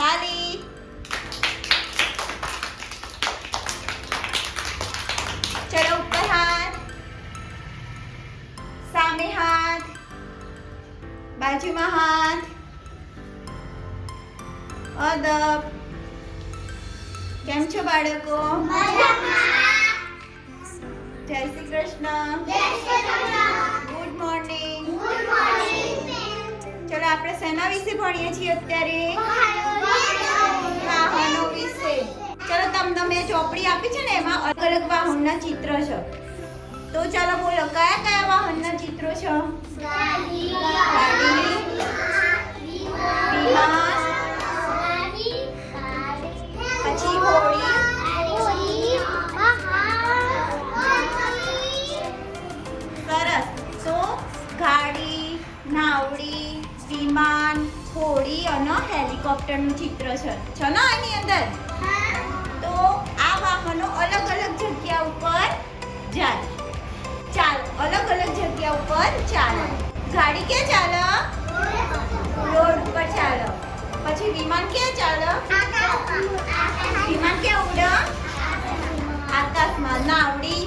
તાલી. ચલો ઉપર હાથ, સામે હાથ, બાજુમાં હાથ, અદબ. કેમ છો બાળકો? જય શ્રી કૃષ્ણ. Good morning. ચલો આપણે શેના વિશે ભણીએ છીએ અત્યારે? વાહનો વિશે. ચલો તમે ચોપડી આપી છે ને એમાં અલગ અલગ વાહનના ચિત્ર છે. તો ચાલો બોલો કયા કયા વાહનના ચિત્રો છે? ગાડી, વિમાન, પછી હોડી, સરસ. તો ગાડી, નાવડી, વિમાન, હોડી અને હેલિકોપ્ટરનું ચિત્ર છે ને આની અંદર. તો આ વાહનો અલગ અલગ જગ્યા ઉપર જાય. અલગ અલગ જગ્યા ઉપર ચાલે. ગાડી ક્યાં ચાલે? રોડ ઉપર ચાલે. પછી વિમાન ક્યાં ચાલે? વિમાન ક્યાં ઉડે? આકાશમાં. નાવડી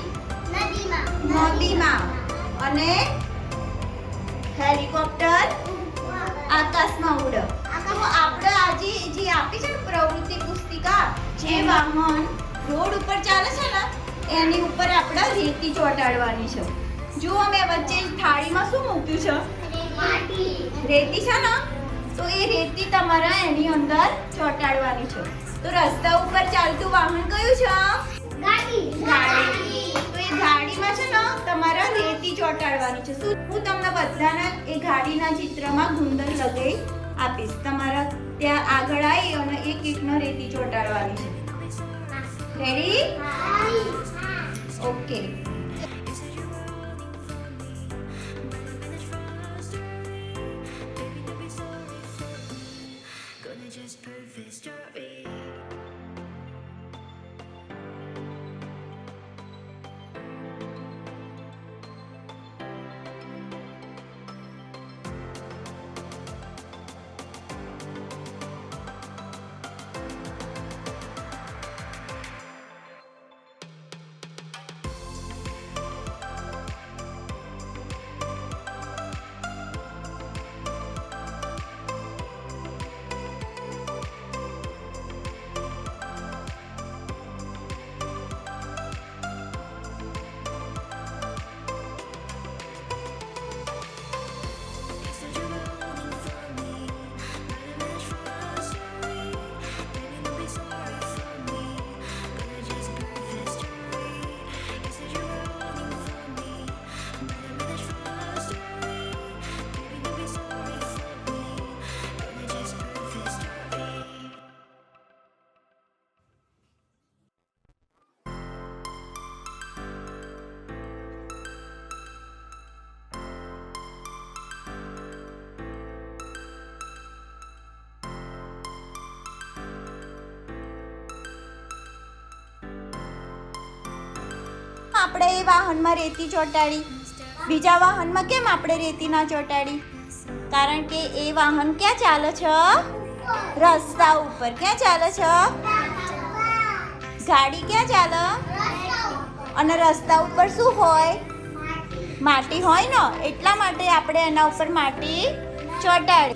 નદીમાં. અને હેલિકોપ્ટર આકાશમાં ઉડે. તો આપણે આજે જે આપી છે ને પ્રવૃત્તિ પુસ્તિકા, જે વાહન રોડ ઉપર ચાલે છે ને એની ઉપર આપણે રેતી ચોંટાડવાની છે. જો અમે વચ્ચે થાળીમાં શું મૂક્યું છે? રેતી છે ને, તો એ રેતી તમારા એની અંદર ચોંટાડવાની છે. તો રસ્તા ઉપર ચાલતું વાહન કયું છે? ગાડી. તો એ ગાડીમાં છે ને તમારા રેતી ચોંટાડવાની છે. હું તમને બધાના એ ગાડીના ચિત્રમાં ગુંદર લગાઈ આપીશ. તમારા ત્યાં આગળ આવી અને એક એકનો રેતી ચોંટાડવાની છે. રેડી? ઓકે. આપણે એ વાહનમાં રેતી ચોંટાડી. બીજા વાહનમાં કેમ આપણે રેતી ના ચોંટાડી? કારણ કે એ વાહન ક્યાં ચાલે છે? રસ્તા ઉપર. ક્યાં ચાલે છે? ગાડી ક્યાં ચાલે? અને રસ્તા ઉપર શું હોય? માટી હોય ને, એટલા માટે આપણે એના ઉપર માટી ચોંટાડી.